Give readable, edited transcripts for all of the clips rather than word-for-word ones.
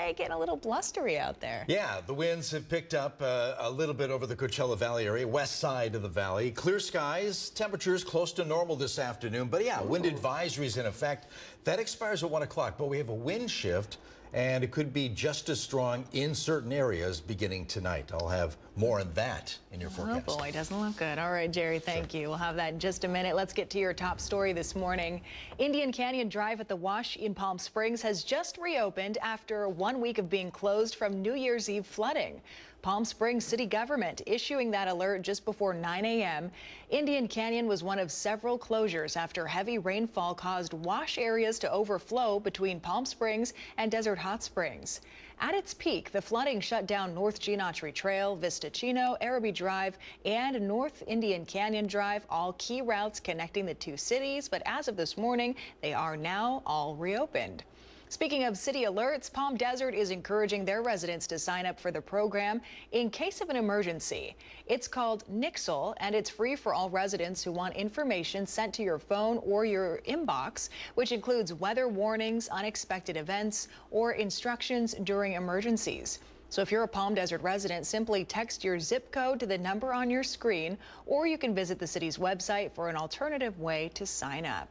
today, getting a little blustery out there. Yeah, the winds have picked up a little bit over the Coachella Valley area, west side of the valley. Clear skies, temperatures close to normal this afternoon. But yeah, wind advisories in effect. That expires at 1 o'clock, but we have a wind shift, and it could be just as strong in certain areas beginning tonight. I'll have more on that in your forecast. Oh boy, doesn't look good. All right, Jerry, thank you. We'll have that in just a minute. Let's get to your top story this morning. Indian Canyon Drive at the Wash in Palm Springs has just reopened after 1 week of being closed from New Year's Eve flooding. Palm Springs city government issuing that alert just before 9 a.m. Indian Canyon was one of several closures after heavy rainfall caused wash areas to overflow between Palm Springs and Desert Hot Springs. At its peak, the flooding shut down North Geenottree Trail, Vista Chino, Araby Drive, and North Indian Canyon Drive, all key routes connecting the two cities. But as of this morning, they are now all reopened. Speaking of city alerts, Palm Desert is encouraging their residents to sign up for the program in case of an emergency. It's called Nixle, and it's free for all residents who want information sent to your phone or your inbox, which includes weather warnings, unexpected events, or instructions during emergencies. So if you're a Palm Desert resident, simply text your zip code to the number on your screen, or you can visit the city's website for an alternative way to sign up.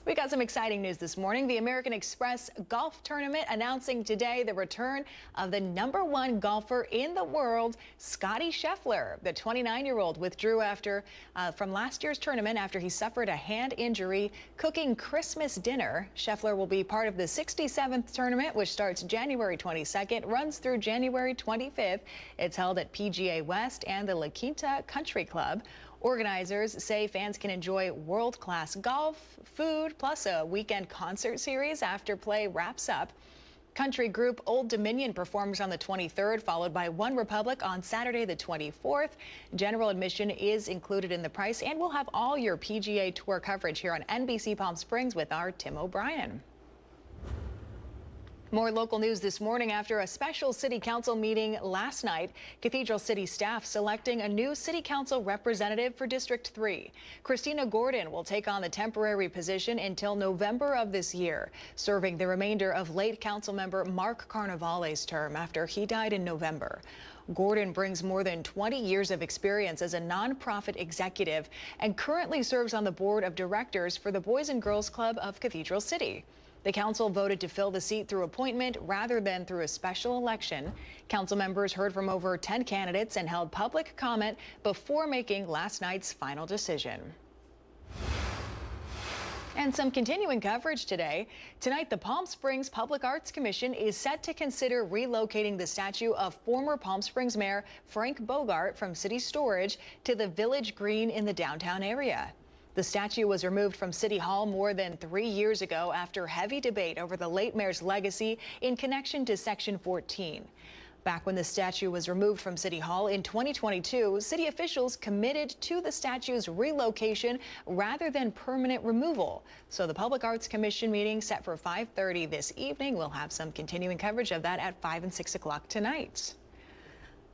We got some exciting news this morning. The American Express Golf Tournament announcing today the return of the #1 golfer in the world, Scottie Scheffler. The 29-year-old withdrew from last year's tournament after he suffered a hand injury cooking Christmas dinner. Scheffler will be part of the 67th tournament, which starts January 22nd, runs through January 25th. It's held at PGA West and the La Quinta Country Club. Organizers say fans can enjoy world-class golf, food, plus a weekend concert series after play wraps up. Country group Old Dominion performs on the 23rd, followed by One Republic on Saturday the 24th. General admission is included in the price, and we'll have all your PGA Tour coverage here on NBC Palm Springs with our Tim O'Brien. More local news this morning after a special city council meeting last night. Cathedral City staff selecting a new city council representative for District 3. Christina Gordon will take on the temporary position until November of this year, serving the remainder of late council member Mark Carnevale's term after he died in November. Gordon brings more than 20 years of experience as a nonprofit executive and currently serves on the board of directors for the Boys and Girls Club of Cathedral City. The council voted to fill the seat through appointment rather than through a special election. Council members heard from over 10 candidates and held public comment before making last night's final decision. And some continuing coverage today. Tonight, the Palm Springs Public Arts Commission is set to consider relocating the statue of former Palm Springs Mayor Frank Bogart from city storage to the Village Green in the downtown area. The statue was removed from City Hall more than 3 years ago after heavy debate over the late mayor's legacy in connection to Section 14. Back when the statue was removed from City Hall in 2022, city officials committed to the statue's relocation rather than permanent removal. So the Public Arts Commission meeting set for 5:30 this evening. We'll have some continuing coverage of that at 5 and 6 o'clock tonight.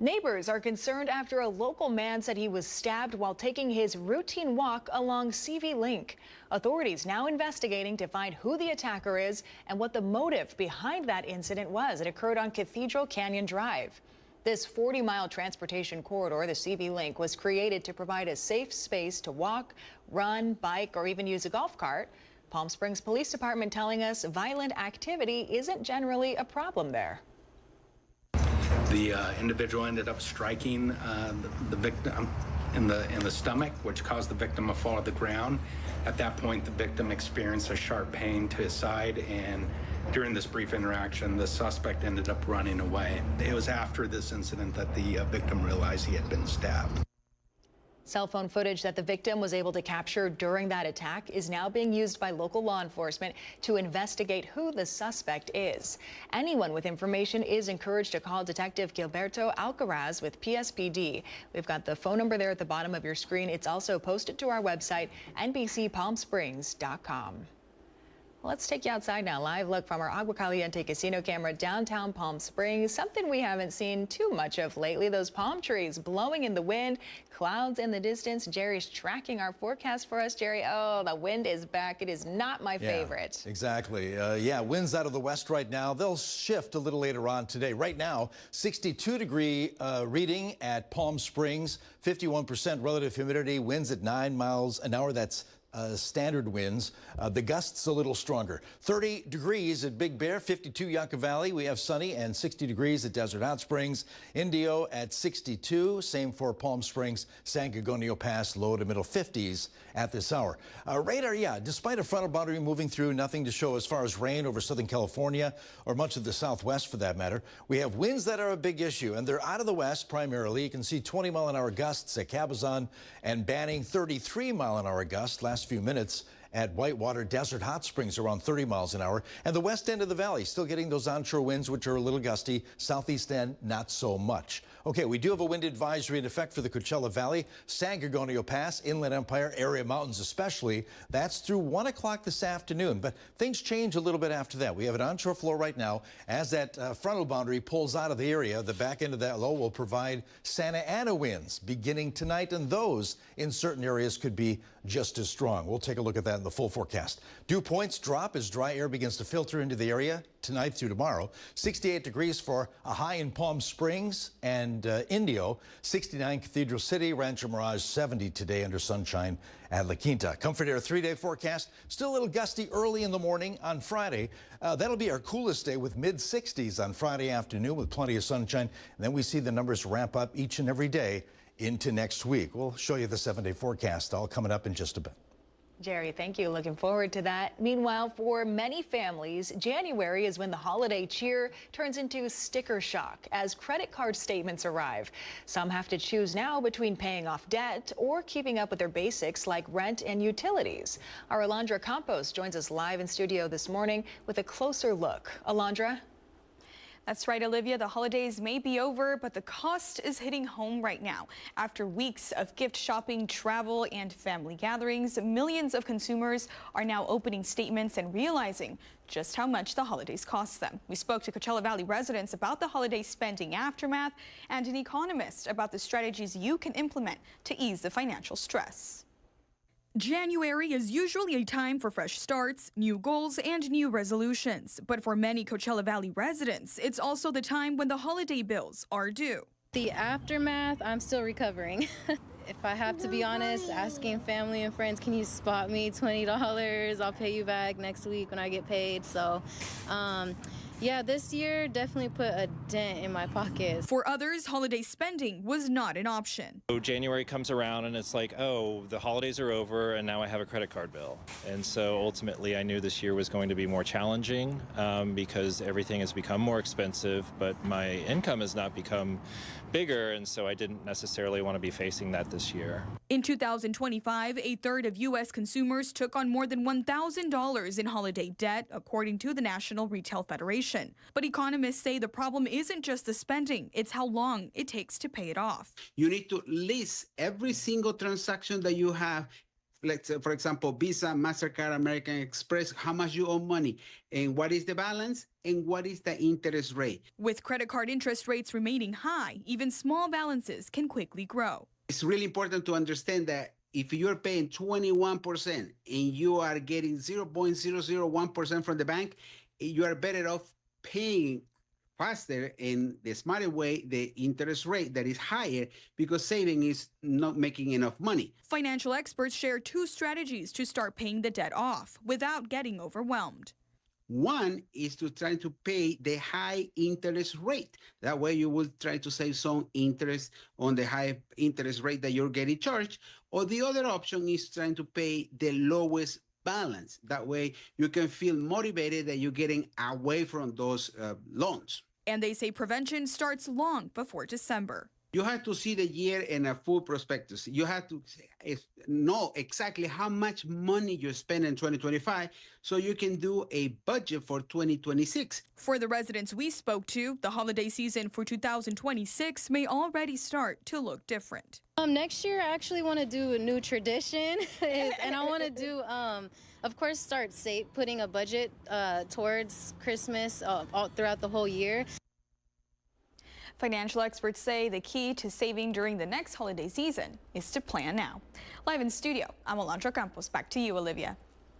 Neighbors are concerned after a local man said he was stabbed while taking his routine walk along CV Link. Authorities now investigating to find who the attacker is and what the motive behind that incident was. It occurred on Cathedral Canyon Drive. This 40-mile transportation corridor, the CV Link, was created to provide a safe space to walk, run, bike, or even use a golf cart. Palm Springs Police Department telling us violent activity isn't generally a problem there. The individual ended up striking the victim in the stomach, which caused the victim to fall to the ground. At that point, the victim experienced a sharp pain to his side, and during this brief interaction, the suspect ended up running away. It was after this incident that the victim realized he had been stabbed. Cell phone footage that the victim was able to capture during that attack is now being used by local law enforcement to investigate who the suspect is. Anyone with information is encouraged to call Detective Gilberto Alcaraz with PSPD. We've got the phone number there at the bottom of your screen. It's also posted to our website, NBCPalmSprings.com. Let's take you outside now. Live look from our Agua Caliente casino camera downtown Palm Springs. Something we haven't seen too much of lately. Those palm trees blowing in the wind, clouds in the distance. Jerry's tracking our forecast for us. Jerry, oh, the wind is back. It is not my favorite. Exactly. Winds out of the west right now. They'll shift a little later on today. Right now, 62-degree reading at Palm Springs, 51% relative humidity, winds at 9 miles an hour. That's standard winds. The gusts a little stronger. 30 degrees at Big Bear, 52 Yucca Valley. We have sunny, and 60 degrees at Desert Hot Springs. Indio at 62. Same for Palm Springs, San Gorgonio Pass, low to middle 50s at this hour. Radar, despite a frontal boundary moving through, nothing to show as far as rain over Southern California or much of the Southwest for that matter. We have winds that are a big issue, and they're out of the west primarily. You can see 20-mile-an-hour gusts at Cabazon and Banning, 33-mile-an-hour gusts. Last few minutes at Whitewater, Desert Hot Springs around 30 miles an hour, and the west end of the valley still getting those onshore winds, which are a little gusty. Southeast end, not so much. Okay, we do have a wind advisory in effect for the Coachella Valley, San Gorgonio Pass, Inland Empire, area mountains especially. That's through 1 o'clock this afternoon, but things change a little bit after that. We have an onshore flow right now. As that frontal boundary pulls out of the area, the back end of that low will provide Santa Ana winds beginning tonight, and those in certain areas could be just as strong. We'll take a look at that in the full forecast. Dew points drop as dry air begins to filter into the area tonight through tomorrow. 68 degrees for a high in Palm Springs and Indio. 69 Cathedral City, Rancho Mirage 70 today under sunshine at La Quinta. Comfort Air 3-day forecast. Still a little gusty early in the morning on Friday. That'll be our coolest day with mid-60s on Friday afternoon with plenty of sunshine. And then we see the numbers ramp up each and every day into next week. We'll show you the 7-day forecast all coming up in just a bit. Jerry, thank you. Looking forward to that. Meanwhile, for many families, January is when the holiday cheer turns into sticker shock as credit card statements arrive. Some have to choose now between paying off debt or keeping up with their basics like rent and utilities. Our Alondra Campos joins us live in studio this morning with a closer look. Alondra? That's right, Olivia. The holidays may be over, but the cost is hitting home right now. After weeks of gift shopping, travel, and family gatherings, millions of consumers are now opening statements and realizing just how much the holidays cost them. We spoke to Coachella Valley residents about the holiday spending aftermath and an economist about the strategies you can implement to ease the financial stress. January is usually a time for fresh starts, new goals, and new resolutions. But for many Coachella Valley residents, it's also the time when the holiday bills are due. The aftermath, I'm still recovering. If I have to be honest, asking family and friends, can you spot me $20? I'll pay you back next week when I get paid. So, yeah, this year definitely put a dent in my pockets. For others, holiday spending was not an option. So January comes around and it's like, oh, the holidays are over and now I have a credit card bill. And so ultimately I knew this year was going to be more challenging because everything has become more expensive, but my income has not become bigger, and so I didn't necessarily want to be facing that this year. In 2025, a third of U.S. consumers took on more than $1,000 in holiday debt, according to the National Retail Federation. But economists say the problem isn't just the spending, it's how long it takes to pay it off. You need to list every single transaction that you have. Let's say, for example, Visa, MasterCard, American Express, how much you owe money, and what is the balance, and what is the interest rate. With credit card interest rates remaining high, even small balances can quickly grow. It's really important to understand that if you're paying 21% and you are getting 0.001% from the bank, you are better off paying faster in the smarter way the interest rate that is higher because saving is not making enough money. Financial experts share two strategies to start paying the debt off without getting overwhelmed. One is to try to pay the high interest rate. That way you will try to save some interest on the high interest rate that you're getting charged. Or the other option is trying to pay the lowest balance. That way you can feel motivated that you're getting away from those loans. And they say prevention starts long before December. You have to see the year in a full prospectus. You have to know exactly how much money you spend in 2025 so you can do a budget for 2026. For the residents we spoke to, the holiday season for 2026 may already start to look different. Next year, I actually want to do a new tradition, and I want to do Of course, start putting a budget towards Christmas all throughout the whole year. Financial experts say the key to saving during the next holiday season is to plan now. Live in studio, I'm Alondra Campos. Back to you, Olivia.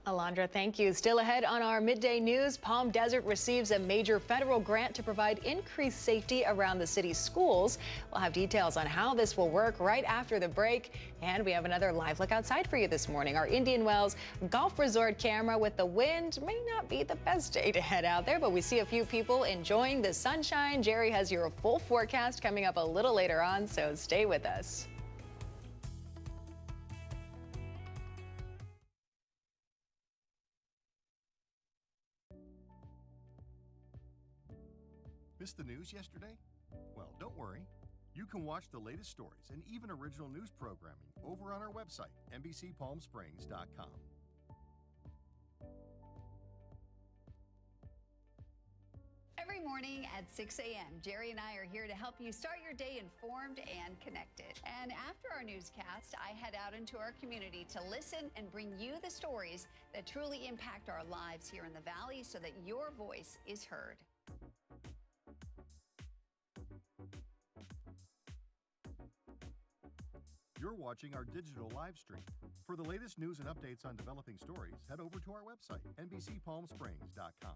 Alondra, thank you. Still ahead on our midday news, Palm Desert receives a major federal grant to provide increased safety around the city's schools. We'll have details on how this will work right after the break. And we have another live look outside for you this morning. Our Indian Wells Golf Resort camera with the wind may not be the best day to head out there, but we see a few people enjoying the sunshine. Jerry has your full forecast coming up a little later on, so stay with us. Missed the news yesterday? Well, don't worry. You can watch the latest stories and even original news programming over on our website, NBCPalmSprings.com. Every morning at 6 a.m., Jerry and I are here to help you start your day informed and connected. And after our newscast, I head out into our community to listen and bring you the stories that truly impact our lives here in the Valley so that your voice is heard. You're watching our digital live stream. For the latest news and updates on developing stories, head over to our website, NBCPalmSprings.com.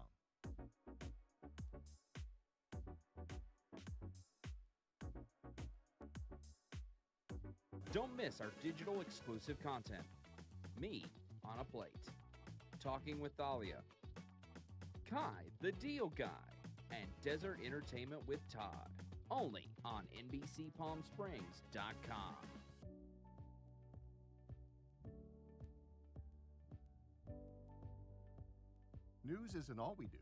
Don't miss our digital exclusive content. Me on a Plate, Talking with Thalia, Kai the Deal Guy, and Desert Entertainment with Todd. Only on NBCPalmSprings.com. News isn't all we do.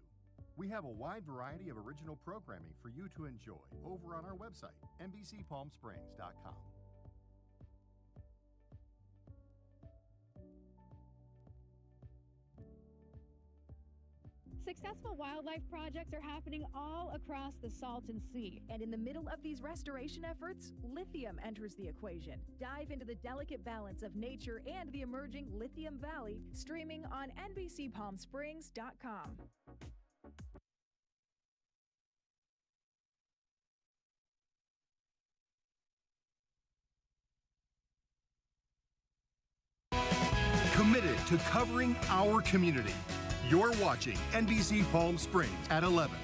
We have a wide variety of original programming for you to enjoy over on our website, NBCPalmSprings.com. Successful wildlife projects are happening all across the Salton Sea. And in the middle of these restoration efforts, lithium enters the equation. Dive into the delicate balance of nature and the emerging Lithium Valley, streaming on NBCPalmSprings.com. Committed to covering our community. You're watching NBC Palm Springs at 11.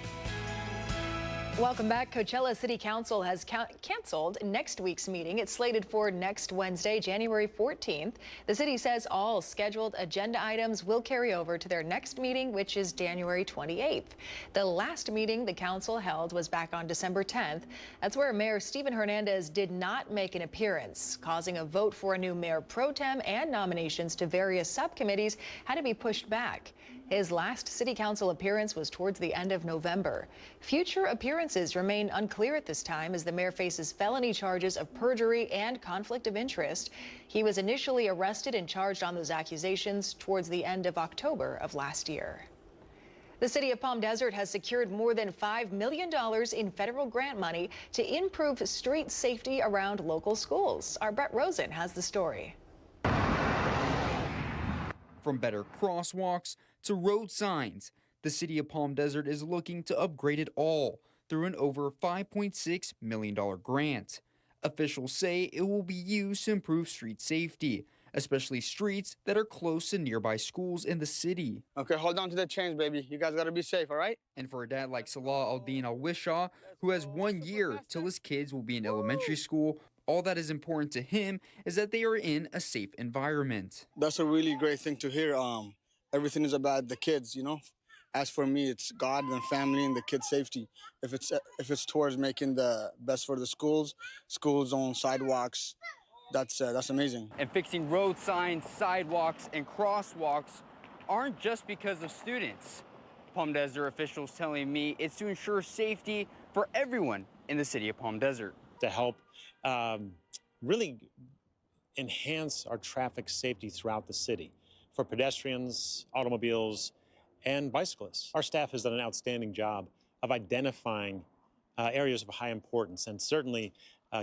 Welcome back. Coachella City Council has canceled next week's meeting. It's slated for next Wednesday, January 14th. The city says all scheduled agenda items will carry over to their next meeting, which is January 28th. The last meeting the council held was back on December 10th. That's where Mayor Steven Hernandez did not make an appearance, causing a vote for a new mayor pro tem and nominations to various subcommittees had to be pushed back. His last city council appearance was towards the end of November. Future appearances remain unclear at this time as the mayor faces felony charges of perjury and conflict of interest. He was initially arrested and charged on those accusations towards the end of October of last year. The city of Palm Desert has secured more than $5 million in federal grant money to improve street safety around local schools. Our Brett Rosen has the story. From better crosswalks to road signs, the city of Palm Desert is looking to upgrade it all through an over $5.6 million grant. Officials say it will be used to improve street safety, especially streets that are close to nearby schools in the city. Okay, hold on to the chains, baby. You guys gotta be safe, all right? And for a dad like Salah Aldin Al-Wishaw, who has 1 year till his kids will be in elementary school, all that is important to him is that they are in a safe environment. That's a really great thing to hear. Everything is about the kids, you know? As for me, it's God and family and the kids' safety. If it's towards making the best for the schools on sidewalks, that's amazing. And fixing road signs, sidewalks, and crosswalks aren't just because of students. Palm Desert officials telling me it's to ensure safety for everyone in the city of Palm Desert. To help really enhance our traffic safety throughout the city for pedestrians, automobiles, and bicyclists. Our staff has done an outstanding job of identifying areas of high importance, and certainly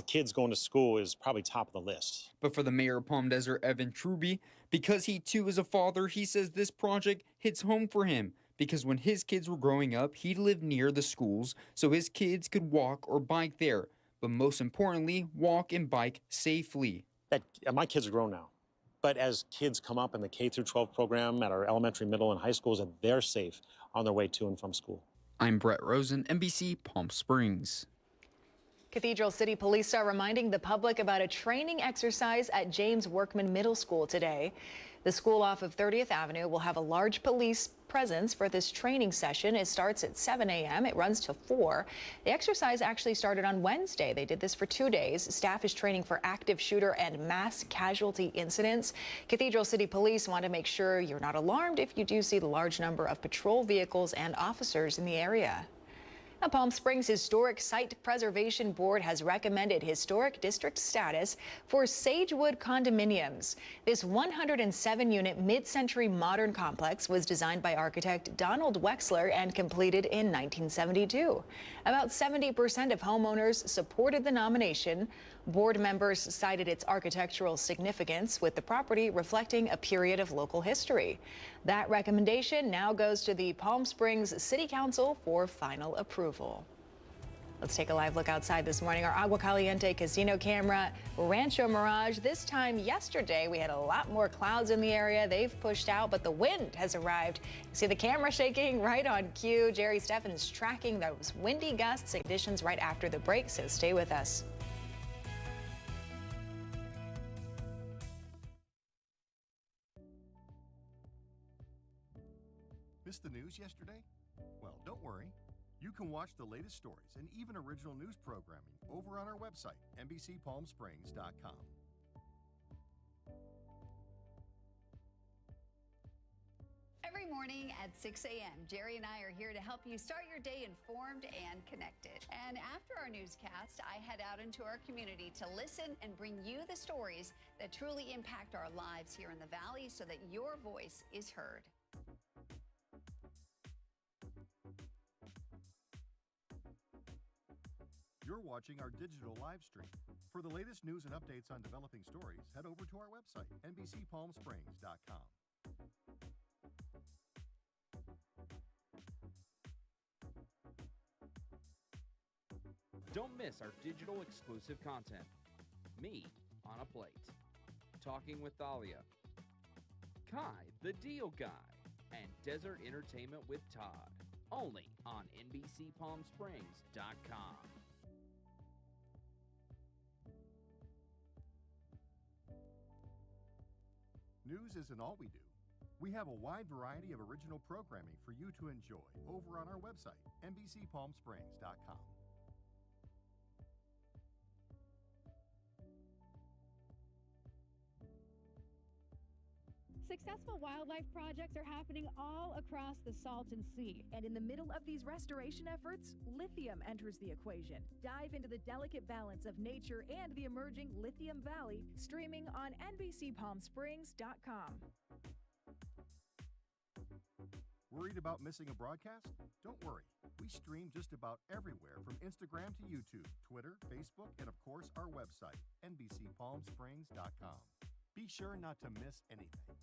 kids going to school is probably top of the list. But for the mayor of Palm Desert, Evan Truby, because he too is a father, he says this project hits home for him. Because when his kids were growing up, he lived near the schools so his kids could walk or bike there. But most importantly, walk and bike safely. My kids are grown now. But as kids come up in the K through 12 program at our elementary, middle, and high schools, and they're safe on their way to and from school. I'm Brett Rosen, NBC Palm Springs. Cathedral City Police are reminding the public about a training exercise at James Workman Middle School today. The school off of 30th Avenue will have a large police presence for this training session. It starts at 7 a.m. It runs till 4. The exercise actually started on Wednesday. They did this for 2 days. Staff is training for active shooter and mass casualty incidents. Cathedral City Police want to make sure you're not alarmed if you do see the large number of patrol vehicles and officers in the area. The Palm Springs Historic Site Preservation Board has recommended historic district status for Sagewood condominiums. This 107-unit mid-century modern complex was designed by architect Donald Wexler and completed in 1972. About 70% of homeowners supported the nomination. Board members cited its architectural significance, with the property reflecting a period of local history. That recommendation now goes to the Palm Springs City Council for final approval. Let's take a live look outside this morning. Our Agua Caliente casino camera, Rancho Mirage. This time yesterday, we had a lot more clouds in the area. They've pushed out, but the wind has arrived. You see the camera shaking right on cue. Jerry Steffens tracking those windy gusts and conditions right after the break, so stay with us. Missed the news yesterday? Well, don't worry. You can watch the latest stories and even original news programming over on our website, NBCPalmSprings.com. Every morning at 6 a.m., Jerry and I are here to help you start your day informed and connected. And after our newscast, I head out into our community to listen and bring you the stories that truly impact our lives here in the Valley so that your voice is heard. You're watching our digital live stream. For the latest news and updates on developing stories, head over to our website, NBCPalmSprings.com. Don't miss our digital exclusive content. Me on a Plate, Talking with Thalia, Kai the Deal Guy, and Desert Entertainment with Todd. Only on NBCPalmSprings.com. News isn't all we do. We have a wide variety of original programming for you to enjoy over on our website, NBCPalmSprings.com. Successful wildlife projects are happening all across the Salton Sea. And in the middle of these restoration efforts, lithium enters the equation. Dive into the delicate balance of nature and the emerging Lithium Valley, streaming on NBCPalmSprings.com. Worried about missing a broadcast? Don't worry. We stream just about everywhere from Instagram to YouTube, Twitter, Facebook, and of course our website, NBCPalmSprings.com. Be sure not to miss anything.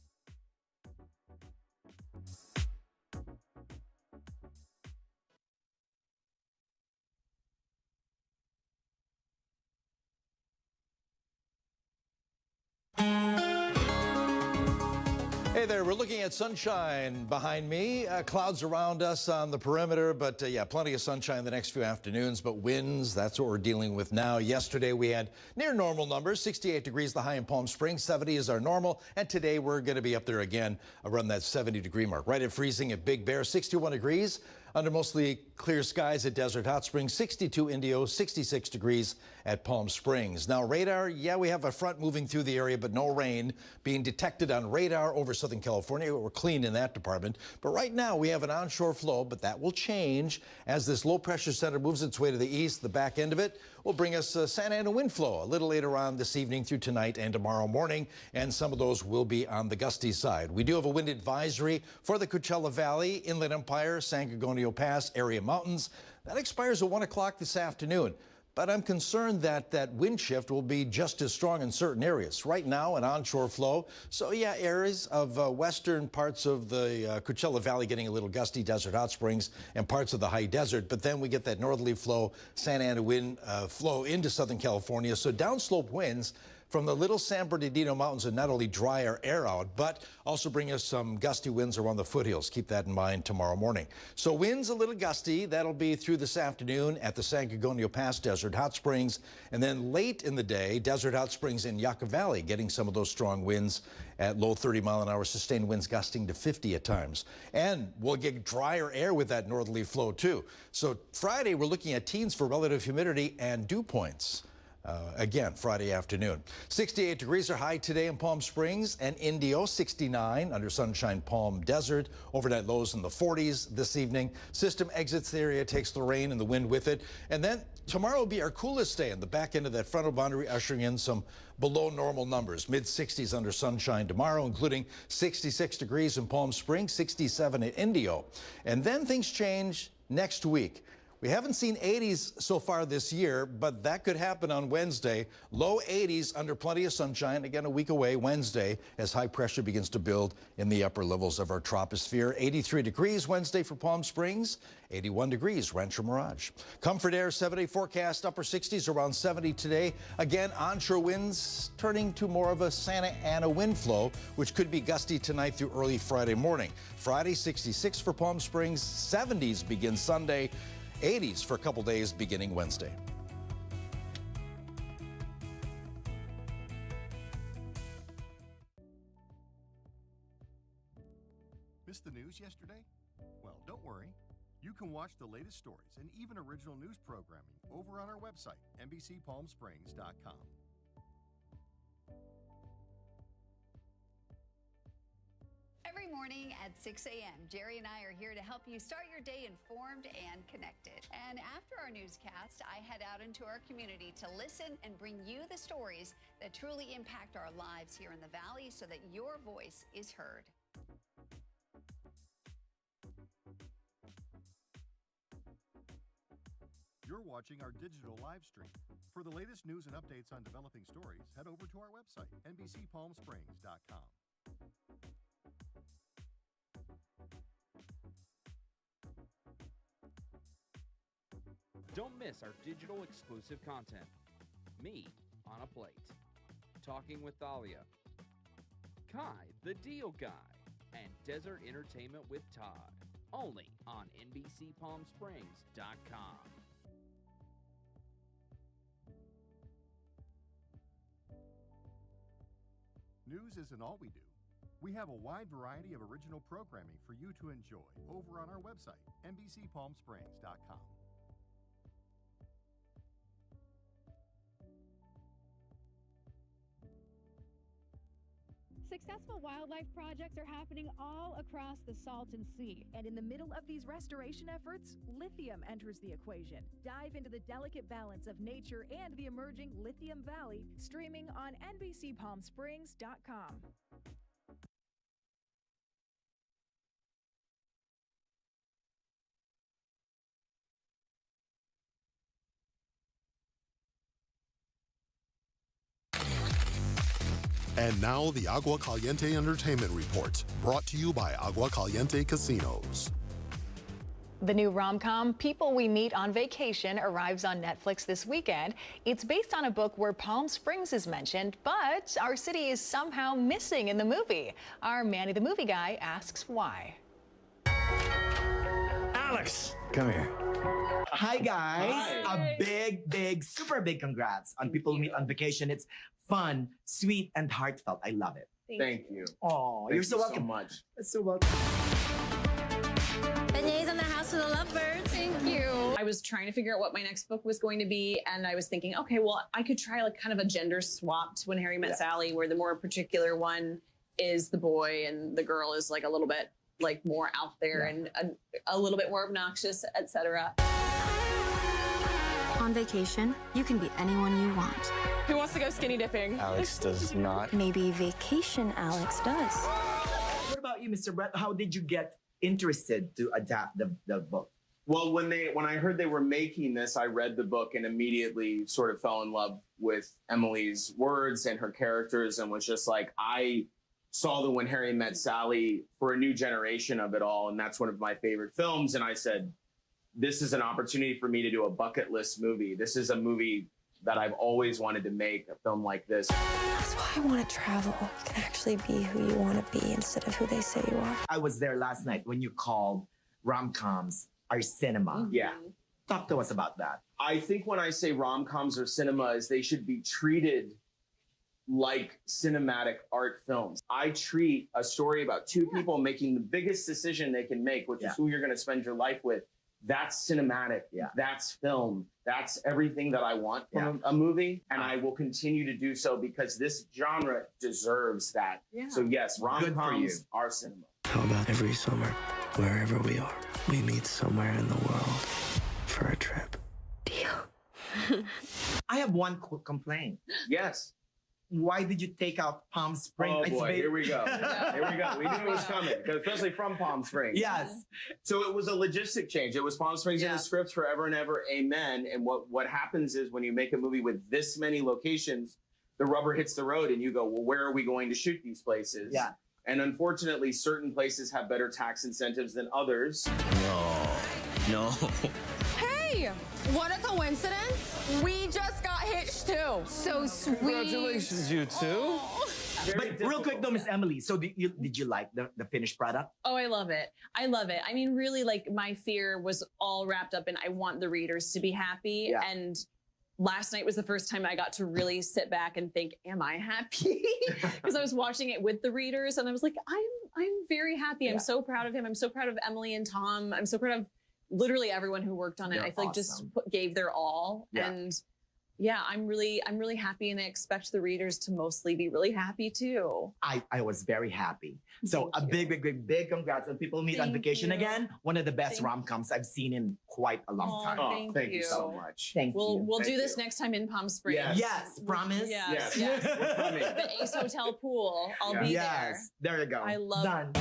Hey there, we're looking at sunshine behind me. Clouds around us on the perimeter, but yeah, plenty of sunshine the next few afternoons, but winds, that's what we're dealing with now. Yesterday we had near normal numbers, 68 degrees the high in Palm Springs, 70 is our normal, and today we're going to be up there again around that 70-degree mark. Right at freezing at Big Bear, 61 degrees. Under mostly clear skies at Desert Hot Springs, 62 Indio, 66 degrees at Palm Springs. Now radar, yeah, we have a front moving through the area, but no rain being detected on radar over Southern California. We're clean in that department. But right now we have an onshore flow, but that will change as this low pressure center moves its way to the east. The back end of it will bring us Santa Ana wind flow a little later on this evening through tonight and tomorrow morning, and some of those will be on the gusty side. We do have a wind advisory for the Coachella Valley, Inland Empire, San Gorgonio Pass, area mountains. That expires at 1 o'clock this afternoon. But I'm concerned that that wind shift will be just as strong in certain areas. Right now, an onshore flow. So yeah, areas of western parts of the Coachella Valley getting a little gusty, Desert Hot Springs, and parts of the high desert. But then we get that northerly flow, Santa Ana wind flow into Southern California. So downslope winds from the Little San Bernardino Mountains and not only dry our air out, but also bring us some gusty winds around the foothills. Keep that in mind tomorrow morning. So winds a little gusty. That'll be through this afternoon at the San Gorgonio Pass, Desert Hot Springs. And then late in the day, Desert Hot Springs in Yucca Valley, getting some of those strong winds at low 30-mile-an-hour sustained winds gusting to 50 at times. And we'll get drier air with that northerly flow too. So Friday, we're looking at teens for relative humidity and dew points. Again, Friday afternoon. 68 degrees are high today in Palm Springs and Indio, 69 under Sunshine Palm Desert. Overnight lows in the 40s this evening. System exits the area, takes the rain and the wind with it. And then tomorrow will be our coolest day in the back end of that frontal boundary, ushering in some below normal numbers. Mid-60s under Sunshine tomorrow, including 66 degrees in Palm Springs, 67 at Indio. And then things change next week. We haven't seen 80s so far this year, but that could happen on Wednesday. Low 80s under plenty of sunshine. Again, a week away Wednesday as high pressure begins to build in the upper levels of our troposphere. 83 degrees Wednesday for Palm Springs, 81 degrees Rancho Mirage. Comfort Air 7-day forecast, upper 60s, around 70 today. Again, onshore winds turning to more of a Santa Ana wind flow, which could be gusty tonight through early Friday morning. Friday, 66 for Palm Springs, 70s begin Sunday. 80s for a couple days beginning Wednesday. Missed the news yesterday? Well, don't worry. You can watch the latest stories and even original news programming over on our website, NBCPalmSprings.com. Every morning at 6 a.m., Jerry and I are here to help you start your day informed and connected. And after our newscast, I head out into our community to listen and bring you the stories that truly impact our lives here in the Valley so that your voice is heard. You're watching our digital live stream. For the latest news and updates on developing stories, head over to our website, NBCPalmSprings.com. Don't miss our digital exclusive content. Me on a Plate, Talking with Thalia, Kai the Deal Guy, and Desert Entertainment with Todd. Only on NBCPalmSprings.com. News isn't all we do. We have a wide variety of original programming for you to enjoy over on our website, NBCPalmSprings.com. Successful wildlife projects are happening all across the Salton Sea. And in the middle of these restoration efforts, lithium enters the equation. Dive into the delicate balance of nature and the emerging Lithium Valley, streaming on NBCPalmSprings.com. And now the Agua Caliente Entertainment Report, brought to you by Agua Caliente Casinos. The new rom-com People We Meet on Vacation arrives on Netflix this weekend. It's based on a book where Palm Springs is mentioned, but our city is somehow missing in the movie. Our Manny the Movie Guy asks why. Alex, come here. Hi, guys. Hi. A big, super big congrats on People We Meet on Vacation. It's fun, sweet, and heartfelt. I love it. Thank you. Oh, you're so welcome. So much. So welcome. Beignets in the house of the lovebirds. Thank you. I was trying to figure out what my next book was going to be, and I was thinking, okay, well, I could try like kind of a gender swapped When Harry Met Sally, where the more particular one is the boy and the girl is like a little bit like more out there and a little bit more obnoxious, etc. On vacation, you can be anyone you want. Who wants to go skinny dipping? Alex does not. Maybe vacation Alex does. What about you, Mr. Brett? How did you get interested to adapt the book? Well, when I heard they were making this, I read the book and immediately sort of fell in love with Emily's words and her characters, and was just like, I saw the When Harry Met Sally for a new generation of it all, and that's one of my favorite films. And I said, this is an opportunity for me to do a bucket list movie. This is a movie that I've always wanted to make, a film like this. That's why I want to travel. You can actually be who you want to be instead of who they say you are. I was there last night when you called rom-coms our cinema. Yeah. Talk to us about that. I think when I say rom-coms or cinema is they should be treated like cinematic art films. I treat a story about two people making the biggest decision they can make, which is who you're going to spend your life with. That's cinematic. That's film. That's everything that I want from a movie. And I will continue to do so because this genre deserves that. So yes, rom-coms are cinema. How about every summer, wherever we are, we meet somewhere in the world for a trip? Deal. I have one quick complaint. Yes. Why did you take out Palm Springs? Oh boy, here we go. Here we go. We knew it was coming, especially from Palm Springs. Yes. So it was a logistic change. It was Palm Springs in the script forever and ever, amen. And what happens is when you make a movie with this many locations, the rubber hits the road and you go, well, where are we going to shoot these places? Yeah. And unfortunately, certain places have better tax incentives than others. No. Hey, what a coincidence. We just got hitched too. So sweet. Congratulations, you two. But real quick though, Miss Emily, so did you like the finished product? Oh, I love it. I love it. I mean, really, like, my fear was all wrapped up in I want the readers to be happy. And last night was the first time I got to really sit back and think, am I happy? Because I was watching it with the readers and I was like, I'm very happy. I'm so proud of him. I'm so proud of Emily and Tom. I'm so proud of literally everyone who worked on it. They're I feel like just gave their all. And yeah, I'm really happy, and I expect the readers to mostly be really happy too. I was very happy. So a big congrats on People Meet on Vacation again. One of the best rom-coms I've seen in quite a long time. Oh, thank you so much. Thank you. We'll do this next time in Palm Springs. Yes, promise? Yes. We're coming. The Ace Hotel pool. I'll be there. Yes, there you go. I love Done.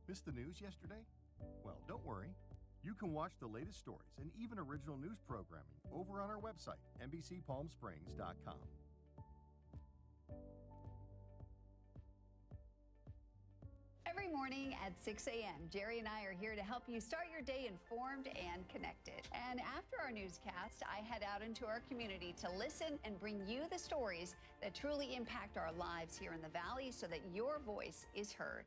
Missed the news yesterday? Well, don't worry. You can watch the latest stories and even original news programming over on our website, NBCPalmSprings.com. Every morning at 6 a.m., Jerry and I are here to help you start your day informed and connected. And after our newscast, I head out into our community to listen and bring you the stories that truly impact our lives here in the Valley so that your voice is heard.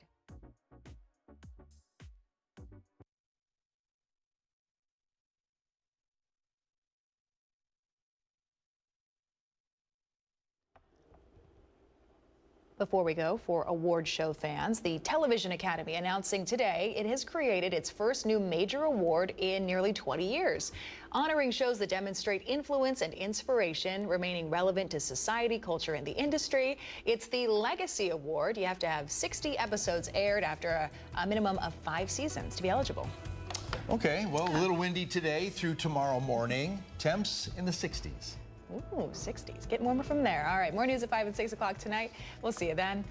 Before we go, for award show fans, the Television Academy announcing today it has created its first new major award in nearly 20 years. Honoring shows that demonstrate influence and inspiration, remaining relevant to society, culture, and the industry. It's the Legacy Award. You have to have 60 episodes aired after a minimum of 5 seasons to be eligible. Okay, well, a little windy today through tomorrow morning. Temps in the 60s. Ooh, 60s. Getting warmer from there. All right, more news at 5 and 6 o'clock tonight. We'll see you then.